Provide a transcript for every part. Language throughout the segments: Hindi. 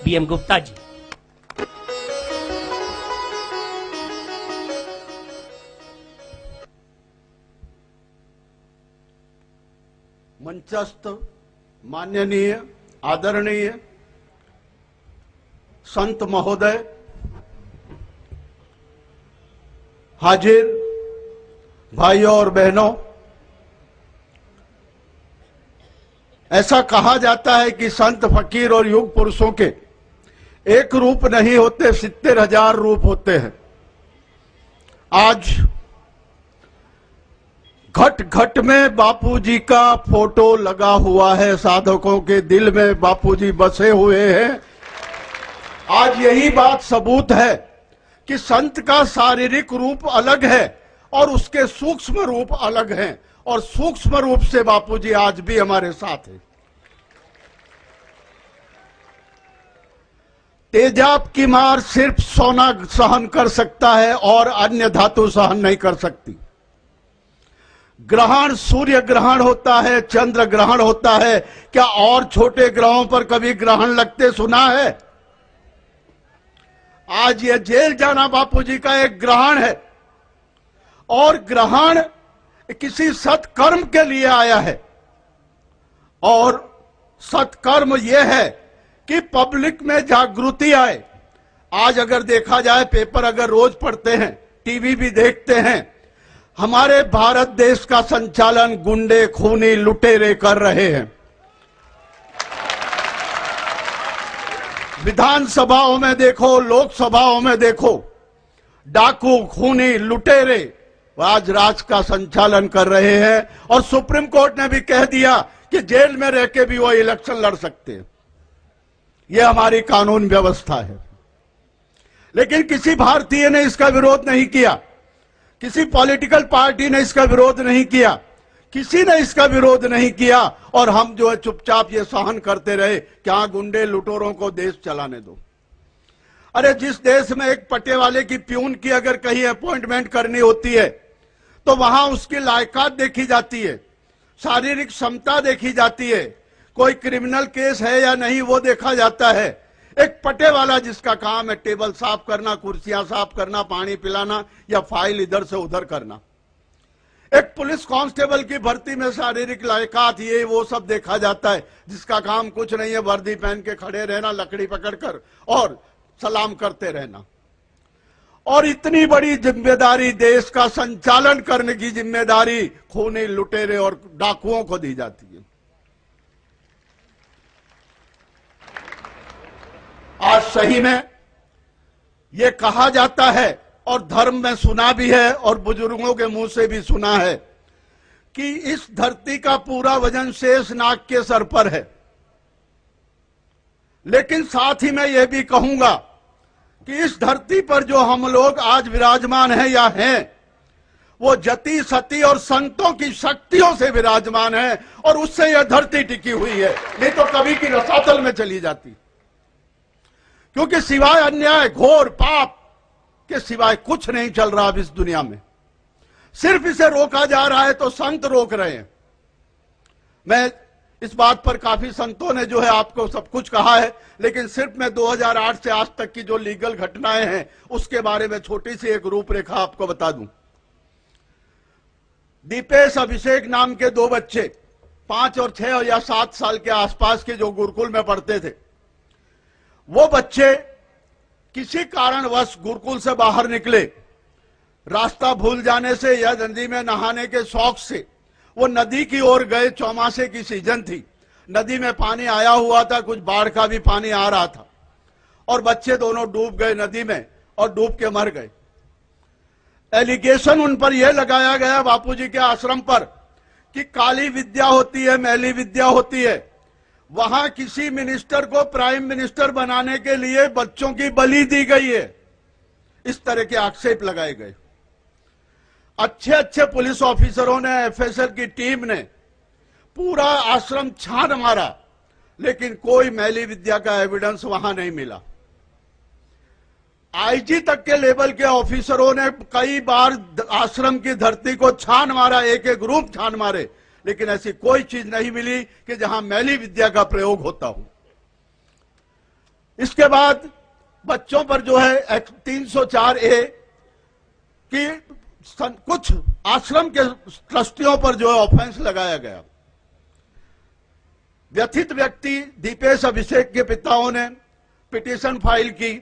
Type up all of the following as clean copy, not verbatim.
बीएम गुप्ता जी। मंचस्थ माननीय आदरणीय संत महोदय, हाजिर भाइयों और बहनों, ऐसा कहा जाता है कि संत फकीर और युग पुरुषों के एक रूप नहीं होते, 70,000 रूप होते हैं। आज घट घट में बापूजी का फोटो लगा हुआ है, साधकों के दिल में बापूजी बसे हुए हैं। आज यही बात सबूत है कि संत का शारीरिक रूप अलग है और उसके सूक्ष्म रूप अलग हैं, और सूक्ष्म रूप से बापूजी आज भी हमारे साथ हैं। तेजाब की मार सिर्फ सोना सहन कर सकता है और अन्य धातु सहन नहीं कर सकती। ग्रहण, सूर्य ग्रहण होता है, चंद्र ग्रहण होता है, क्या और छोटे ग्रहों पर कभी ग्रहण लगते सुना है? आज यह जेल जाना बापूजी का एक ग्रहण है, और ग्रहण किसी सत्कर्म के लिए आया है, और सत्कर्म यह है कि पब्लिक में जागृति आए। आज अगर देखा जाए, पेपर अगर रोज पढ़ते हैं, टीवी भी देखते हैं, हमारे भारत देश का संचालन गुंडे, खूनी, लुटेरे कर रहे हैं। विधानसभाओं में देखो, लोकसभाओं में देखो, डाकू, खूनी, लुटेरे आज राज का संचालन कर रहे हैं, और सुप्रीम कोर्ट ने भी कह दिया कि जेल में रह के भी वो इलेक्शन लड़ सकते हैं। यह हमारी कानून व्यवस्था है। लेकिन किसी भारतीय ने इसका विरोध नहीं किया, किसी पॉलिटिकल पार्टी ने इसका विरोध नहीं किया, किसी ने इसका विरोध नहीं किया, और हम जो है चुपचाप ये सहन करते रहे कि हाँ, गुंडे लुटेरों को देश चलाने दो। अरे जिस देश में एक पट्टे वाले की प्यून की अगर कहीं अपॉइंटमेंट करनी होती है तो वहां उसकी लायकात देखी जाती है, शारीरिक क्षमता देखी जाती है, कोई क्रिमिनल केस है या नहीं वो देखा जाता है। एक पट्टे वाला जिसका काम है टेबल साफ करना, कुर्सियां साफ करना, पानी पिलाना या फाइल इधर से उधर करना। एक पुलिस कांस्टेबल की भर्ती में शारीरिक लायकात ये वो सब देखा जाता है, जिसका काम कुछ नहीं है, वर्दी पहन के खड़े रहना, लकड़ी पकड़कर और सलाम करते रहना। और इतनी बड़ी जिम्मेदारी, देश का संचालन करने की जिम्मेदारी खूनी, लुटेरे और डाकुओं को दी जाती है। आज सही में यह कहा जाता है, और धर्म में सुना भी है और बुजुर्गों के मुंह से भी सुना है, कि इस धरती का पूरा वजन शेषनाग के सर पर है। लेकिन साथ ही मैं यह भी कहूंगा कि इस धरती पर जो हम लोग आज विराजमान हैं या हैं, वो जति, सती और संतों की शक्तियों से विराजमान है, और उससे यह धरती टिकी हुई है, नहीं तो कभी की रसातल में चली जाती। क्योंकि सिवाय अन्याय, घोर पाप के सिवाय कुछ नहीं चल रहा अब इस दुनिया में। सिर्फ इसे रोका जा रहा है तो संत रोक रहे हैं। मैं इस बात पर काफी संतों ने जो है आपको सब कुछ कहा है, लेकिन सिर्फ मैं 2008 से आज तक की जो लीगल घटनाएं हैं उसके बारे में छोटी सी एक रूपरेखा आपको बता दूं। दीपेश, अभिषेक नाम के 2 बच्चे, 5 और 6 या 7 साल के आसपास के, जो गुरुकुल में पढ़ते थे, वो बच्चे किसी कारणवश गुरुकुल से बाहर निकले। रास्ता भूल जाने से या नदी में नहाने के शौक से वो नदी की ओर गए। चौमासे की सीजन थी, नदी में पानी आया हुआ था, कुछ बाढ़ का भी पानी आ रहा था, और बच्चे दोनों डूब गए नदी में और डूब के मर गए। एलिगेशन उन पर यह लगाया गया बापूजी के आश्रम पर कि काली विद्या होती है, मैली विद्या होती है। वहां किसी मिनिस्टर को प्राइम मिनिस्टर बनाने के लिए बच्चों की बलि दी गई है। इस तरह के आक्षेप लगाए गए। अच्छे अच्छे पुलिस ऑफिसरों ने, एफएसएल की टीम ने पूरा आश्रम छान मारा, लेकिन कोई मैली विद्या का एविडेंस वहां नहीं मिला। आईजी तक के लेवल के ऑफिसरों ने कई बार आश्रम की धरती को छान मारा, एक एक ग्रुप छान मारे, लेकिन ऐसी कोई चीज नहीं मिली कि जहां मैली विद्या का प्रयोग होता हो। इसके बाद बच्चों पर जो है 304A की कुछ आश्रम के ट्रस्टियों पर जो है ऑफेंस लगाया गया। व्यथित व्यक्ति दीपेश अभिषेक के पिताओं ने पिटीशन फाइल की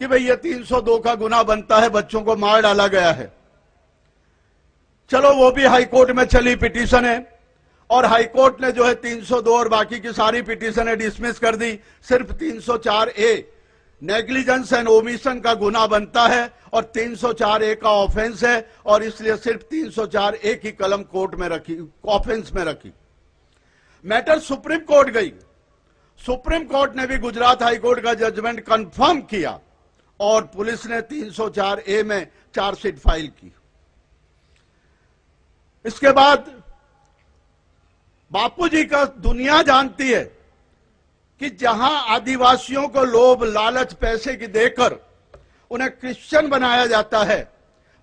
कि भाई ये 302 का गुना बनता है, बच्चों को मार डाला गया है। चलो वो भी हाईकोर्ट में चली पिटीशन है और हाईकोर्ट ने जो है 302 और बाकी की सारी पिटीशनें डिसमिस कर दी। सिर्फ 304A नेग्लिजेंस एंड ओमिशन का गुना बनता है और 304A का ऑफेंस है और इसलिए सिर्फ 304A की कलम कोर्ट में रखी, ऑफेंस में रखी। मैटर सुप्रीम कोर्ट गई। सुप्रीम कोर्ट ने भी गुजरात हाईकोर्ट का जजमेंट कंफर्म किया और पुलिस ने 304A में चार्जशीट फाइल की। इसके बाद बापूजी का दुनिया जानती है कि जहां आदिवासियों को लोभ लालच पैसे की देकर उन्हें क्रिश्चियन बनाया जाता है,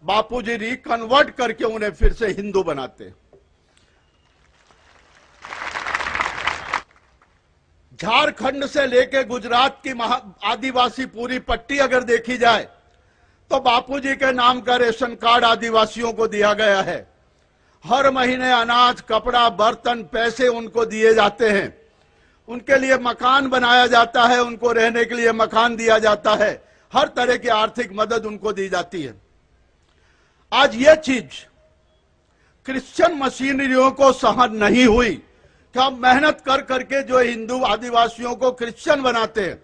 बापूजी रिकन्वर्ट करके उन्हें फिर से हिंदू बनाते हैं। झारखंड से लेकर गुजरात की आदिवासी पूरी पट्टी अगर देखी जाए तो बापूजी के नाम का रेशन कार्ड आदिवासियों को दिया गया है। हर महीने अनाज, कपड़ा, बर्तन, पैसे उनको दिए जाते हैं। उनके लिए मकान बनाया जाता है, उनको रहने के लिए मकान दिया जाता है। हर तरह की आर्थिक मदद उनको दी जाती है। आज ये चीज क्रिश्चियन मशीनरियों को सहन नहीं हुई कि हम मेहनत कर करके जो हिंदू आदिवासियों को क्रिश्चियन बनाते हैं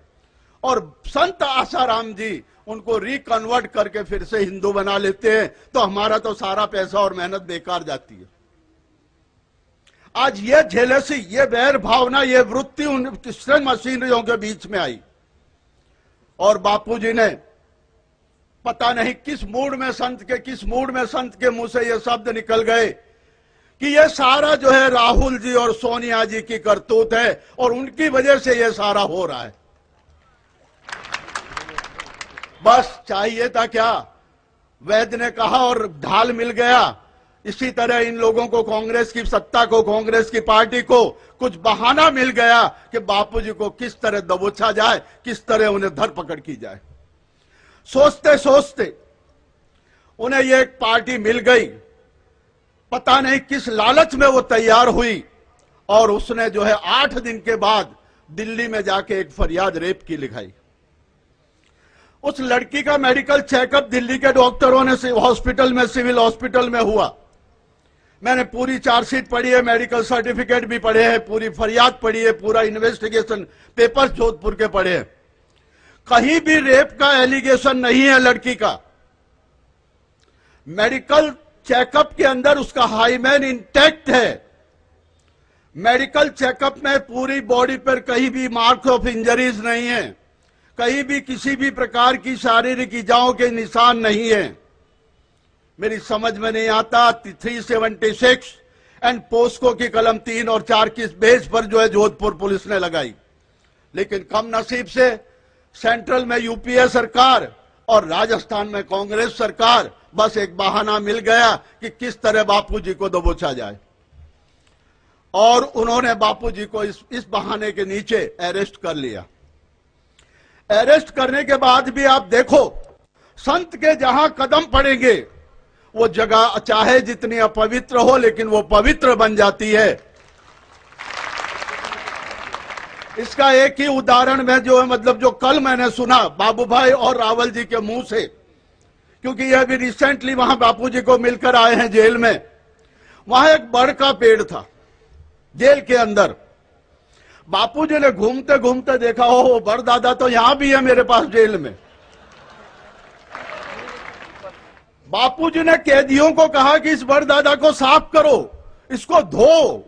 और संत आसाराम जी उनको रिकन्वर्ट करके फिर से हिंदू बना लेते हैं, तो हमारा तो सारा पैसा और मेहनत बेकार जाती है। आज ये जेलसी, ये वैर भावना, ये वृत्ति उन क्रिश्चियन मशीनरियों के बीच में आई और बापूजी ने पता नहीं किस मूड में संत के मुंह से ये शब्द निकल गए कि ये सारा जो है राहुल जी और सोनिया जी की करतूत है और उनकी वजह से ये सारा हो रहा है। बस चाहिए था क्या? वैद्य ने कहा और ढाल मिल गया। इसी तरह इन लोगों को, कांग्रेस की सत्ता को, कांग्रेस की पार्टी को कुछ बहाना मिल गया कि बापूजी को किस तरह दबोचा जाए, किस तरह उन्हें धरपकड़ की जाए। सोचते सोचते उन्हें ये एक पार्टी मिल गई। पता नहीं किस लालच में वो तैयार हुई और उसने जो है 8 दिन के बाद दिल्ली में जाके एक फरियाद रेप की लिखाई। उस लड़की का मेडिकल चेकअप दिल्ली के डॉक्टरों ने हॉस्पिटल में, सिविल हॉस्पिटल में हुआ। मैंने पूरी चार्जशीट पढ़ी है, मेडिकल सर्टिफिकेट भी पढ़े हैं, पूरी फरियाद पढ़ी है, पूरा इन्वेस्टिगेशन पेपर्स जोधपुर के पढ़े हैं। कहीं भी रेप का एलिगेशन नहीं है लड़की का। मेडिकल चेकअप के अंदर उसका हाइमेन इंटैक्ट है। मेडिकल चेकअप में पूरी बॉडी पर कहीं भी मार्क्स ऑफ इंजरीज नहीं है, कहीं भी किसी भी प्रकार की शारीरिक इजाओं के निशान नहीं है। मेरी समझ में नहीं आता 376 एंड पोस्को की कलम 3 और 4 की बेस पर जो है जोधपुर पुलिस ने लगाई, लेकिन कम नसीब से सेंट्रल में यूपीए सरकार और राजस्थान में कांग्रेस सरकार, बस एक बहाना मिल गया कि किस तरह बापूजी को दबोचा जाए और उन्होंने बापूजी को इस बहाने के नीचे अरेस्ट कर लिया। अरेस्ट करने के बाद भी आप देखो, संत के जहां कदम पड़ेंगे वो जगह चाहे जितनी अपवित्र हो लेकिन वो पवित्र बन जाती है। इसका एक ही उदाहरण में जो है, मतलब जो कल मैंने सुना बाबू भाई और रावल जी के मुंह से, क्योंकि यह भी रिसेंटली वहां बापूजी को मिलकर आए हैं जेल में। वहां एक बड़ का पेड़ था जेल के अंदर। बापूजी ने घूमते घूमते देखा, हो बड़ दादा तो यहां भी है मेरे पास जेल में। बापूजी ने कैदियों को कहा कि इस बड़ दादा को साफ करो, इसको धो।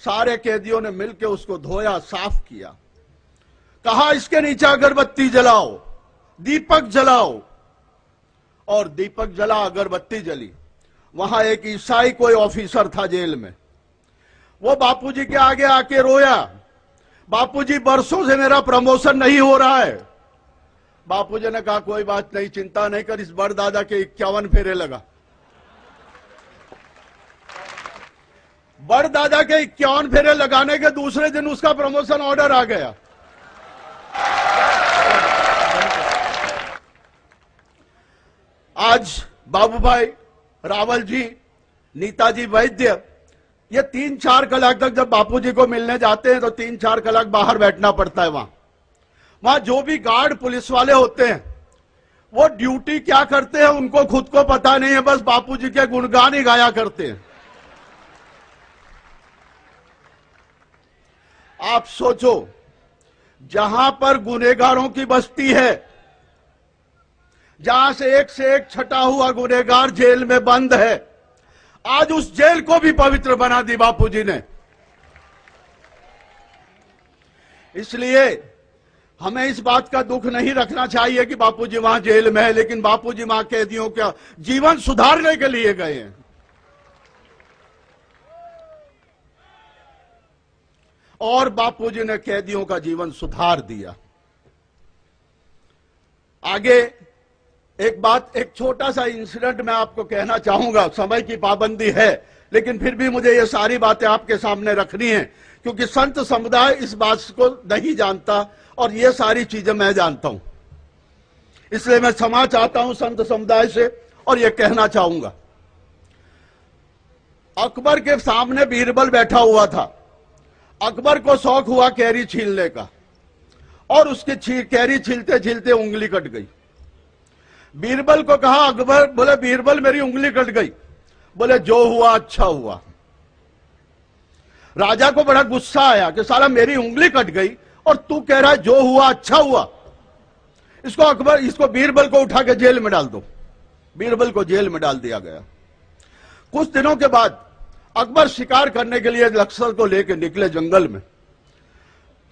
सारे कैदियों ने मिलकर उसको धोया, साफ किया। कहा इसके नीचे अगरबत्ती जलाओ, दीपक जलाओ, और दीपक जला, अगरबत्ती जली। वहां एक ईसाई कोई ऑफिसर था जेल में, वो बापूजी के आगे आके रोया, बापूजी बरसों से मेरा प्रमोशन नहीं हो रहा है। बापूजी ने कहा कोई बात नहीं, चिंता नहीं कर, इस बड़ दादा के 51 फेरे लगा। बड़ दादा के 51 फेरे लगाने के दूसरे दिन उसका प्रमोशन ऑर्डर आ गया। आज बाबूभाई रावल जी, नीताजी वैद्य, ये 3-4 कलाक तक जब बापूजी को मिलने जाते हैं तो 3-4 कलाक बाहर बैठना पड़ता है। वहां जो भी गार्ड पुलिस वाले होते हैं वो ड्यूटी क्या करते हैं उनको खुद को पता नहीं है, बस बापूजी के गुणगान ही गाया करते हैं। आप सोचो, जहां पर गुनहगारों की बस्ती है, जहां से एक छटा हुआ गुनहगार जेल में बंद है, आज उस जेल को भी पवित्र बना दी बापूजी ने। इसलिए हमें इस बात का दुख नहीं रखना चाहिए कि बापूजी वहां जेल में है, लेकिन बापूजी वहां कैदियों का जीवन सुधारने के लिए गए हैं। और बापूजी ने कैदियों का जीवन सुधार दिया। आगे एक बात, एक छोटा सा इंसिडेंट मैं आपको कहना चाहूंगा। समय की पाबंदी है, लेकिन फिर भी मुझे ये सारी बातें आपके सामने रखनी है, क्योंकि संत समुदाय इस बात को नहीं जानता और ये सारी चीजें मैं जानता हूं। इसलिए मैं क्षमा चाहता हूं संत समुदाय से और ये कहना चाहूंगा। अकबर के सामने बीरबल बैठा हुआ था। अकबर को शौक हुआ कैरी छीलने का, और उसकी कैरी छीलते छीलते उंगली कट गई। बीरबल को कहा, अकबर बोले बीरबल मेरी उंगली कट गई। बोले जो हुआ अच्छा हुआ। राजा को बड़ा गुस्सा आया कि साला मेरी उंगली कट गई और तू कह रहा है जो हुआ अच्छा हुआ। इसको बीरबल को उठा के जेल में डाल दो। बीरबल को जेल में डाल दिया गया। कुछ दिनों के बाद अकबर शिकार करने के लिए लश्कर को लेकर निकले जंगल में।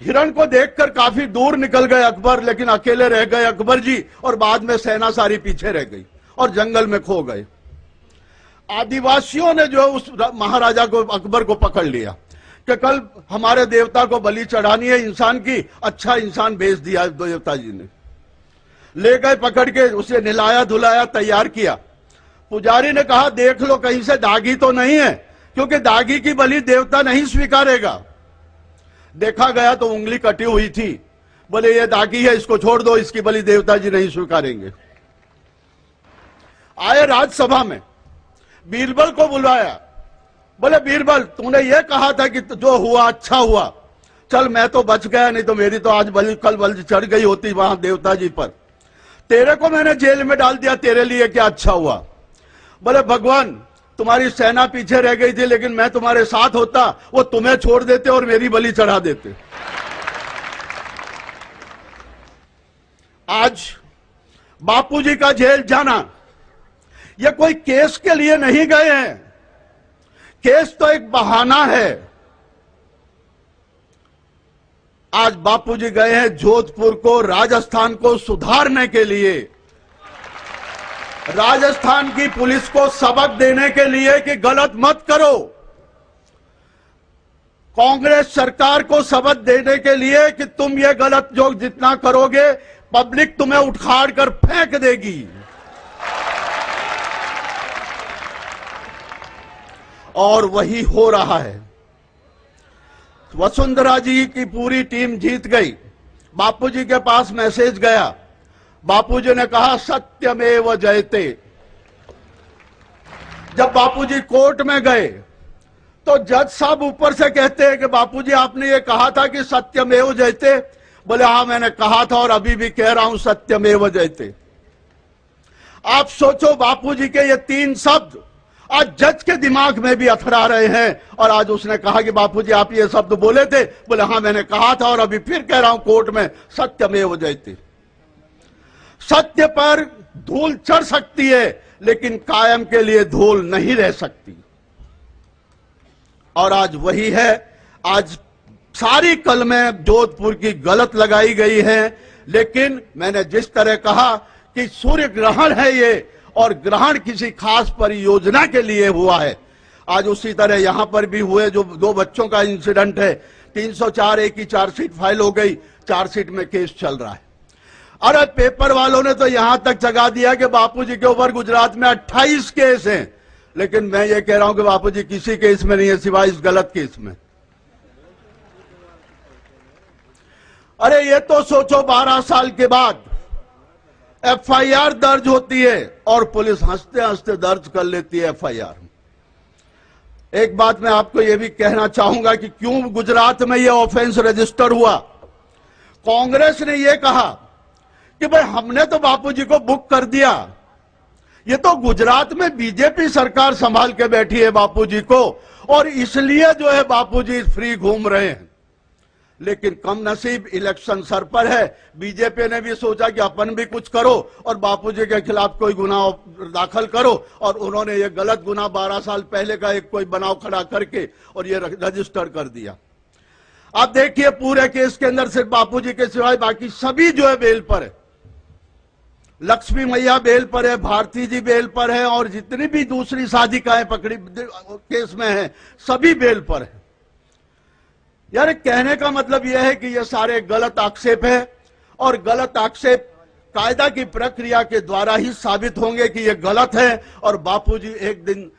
हिरण को देखकर काफी दूर निकल गए अकबर, लेकिन अकेले रह गए अकबर जी, और बाद में सेना सारी पीछे रह गई और जंगल में खो गए। आदिवासियों ने जो उस महाराजा को, अकबर को पकड़ लिया कि कल हमारे देवता को बलि चढ़ानी है इंसान की। अच्छा इंसान भेज दिया देवता जी ने। ले गए पकड़ के, उसे नहलाया धुलाया, तैयार किया। पुजारी ने कहा देख लो कहीं से दागी तो नहीं है, क्योंकि दागी की बलि देवता नहीं स्वीकारेगा। देखा गया तो उंगली कटी हुई थी। बोले ये दागी है, इसको छोड़ दो, इसकी बलि देवता जी नहीं स्वीकारेंगे। आए राजसभा में, बीरबल को बुलाया। बोले बीरबल तूने ये कहा था कि जो हुआ अच्छा हुआ। चल मैं तो बच गया, नहीं तो मेरी तो आज बलि कल बलि चढ़ गई होती वहां देवता जी पर। तेरे को मैंने जेल में डाल दिया, तेरे लिए क्या अच्छा हुआ। बोले भगवान तुम्हारी सेना पीछे रह गई थी, लेकिन मैं तुम्हारे साथ होता, वो तुम्हें छोड़ देते और मेरी बलि चढ़ा देते। आज बापूजी का जेल जाना, ये कोई केस के लिए नहीं गए हैं। केस तो एक बहाना है। आज बापूजी गए हैं जोधपुर को, राजस्थान को सुधारने के लिए, राजस्थान की पुलिस को सबक देने के लिए कि गलत मत करो, कांग्रेस सरकार को सबक देने के लिए कि तुम ये गलत जो जितना करोगे पब्लिक तुम्हें उखाड़ कर फेंक देगी। और वही हो रहा है। वसुंधरा जी की पूरी टीम जीत गई। बापूजी के पास मैसेज गया। बापूजी ने कहा सत्यमेव जयते। जब बापूजी कोर्ट में गए तो जज साहब ऊपर से कहते हैं कि बापूजी आपने ये कहा था कि सत्यमेव जयते। बोले हाँ मैंने कहा था और अभी भी कह रहा हूं सत्यमेव जयते। आप सोचो बापूजी के ये 3 शब्द आज जज के दिमाग में भी अथरा रहे हैं। और आज उसने कहा कि बापूजी आप ये शब्द बोले थे। बोले हाँ मैंने कहा था और अभी फिर कह रहा हूं कोर्ट में सत्यमेव जयते। सत्य पर धूल चढ़ सकती है, लेकिन कायम के लिए धूल नहीं रह सकती। और आज वही है। आज सारी कलमें जोधपुर की गलत लगाई गई है, लेकिन मैंने जिस तरह कहा कि सूर्य ग्रहण है ये, और ग्रहण किसी खास परियोजना के लिए हुआ है। आज उसी तरह यहां पर भी हुए। जो 2 बच्चों का इंसिडेंट है, 304A की चार्जशीट फाइल हो गई, चार्जशीट में केस चल रहा है। अरे पेपर वालों ने तो यहां तक जगा दिया कि बापूजी के ऊपर गुजरात में 28 केस हैं, लेकिन मैं ये कह रहा हूं कि बापूजी किसी केस में नहीं है सिवाय इस गलत केस में। अरे ये तो सोचो 12 साल के बाद एफआईआर दर्ज होती है और पुलिस हंसते हंसते दर्ज कर लेती है एफआईआर। एक बात मैं आपको यह भी कहना चाहूंगा कि क्यों गुजरात में यह ऑफेंस रजिस्टर हुआ। कांग्रेस ने यह कहा कि भाई हमने तो बापूजी को बुक कर दिया, ये तो गुजरात में बीजेपी सरकार संभाल के बैठी है बापूजी को, और इसलिए जो है बापूजी फ्री घूम रहे हैं। लेकिन कम नसीब इलेक्शन सर पर है, बीजेपी ने भी सोचा कि अपन भी कुछ करो और बापूजी के खिलाफ कोई गुनाह दाखिल करो, और उन्होंने ये गलत गुनाह 12 साल पहले का एक कोई बनाव खड़ा करके और ये रजिस्टर कर दिया। आप देखिए पूरे केस के अंदर सिर्फ बापूजी के सिवाय बाकी सभी जो है बेल पर है। लक्ष्मी मैया बेल पर है, भारती जी बेल पर है, और जितनी भी दूसरी साधिकाएं पकड़ी केस में है सभी बेल पर है। यार कहने का मतलब यह है कि ये सारे गलत आक्षेप है, और गलत आक्षेप कायदा की प्रक्रिया के द्वारा ही साबित होंगे कि ये गलत है, और बापूजी एक दिन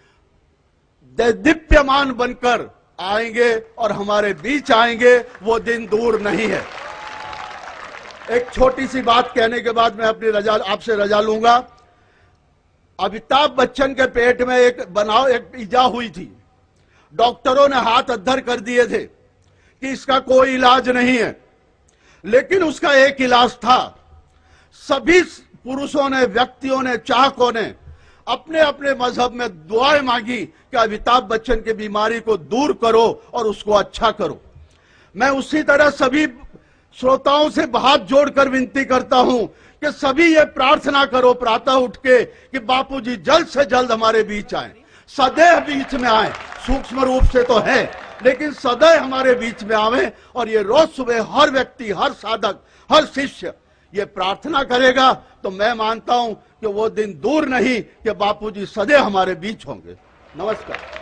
दीप्यमान बनकर आएंगे और हमारे बीच आएंगे, वो दिन दूर नहीं है। एक छोटी सी बात कहने के बाद मैं अपनी आपसे रजा लूंगा। अमिताभ बच्चन के पेट में एक इजा हुई थी, डॉक्टरों ने हाथ अद्धर कर दिए थे कि इसका कोई इलाज नहीं है, लेकिन उसका एक इलाज था। सभी पुरुषों ने, व्यक्तियों ने, चाहकों ने अपने अपने मजहब में दुआएं मांगी कि अमिताभ बच्चन की बीमारी को दूर करो और उसको अच्छा करो। मैं उसी तरह सभी श्रोताओं से हाथ जोड़कर विनती करता हूं कि सभी ये प्रार्थना करो प्रातः उठ के कि बापूजी जल्द से जल्द हमारे बीच आए, सदैव बीच में आए। सूक्ष्म रूप से तो है, लेकिन सदैव हमारे बीच में आवे, और ये रोज सुबह हर व्यक्ति, हर साधक, हर शिष्य ये प्रार्थना करेगा तो मैं मानता हूं कि वो दिन दूर नहीं कि बापूजी सदैव हमारे बीच होंगे। नमस्कार।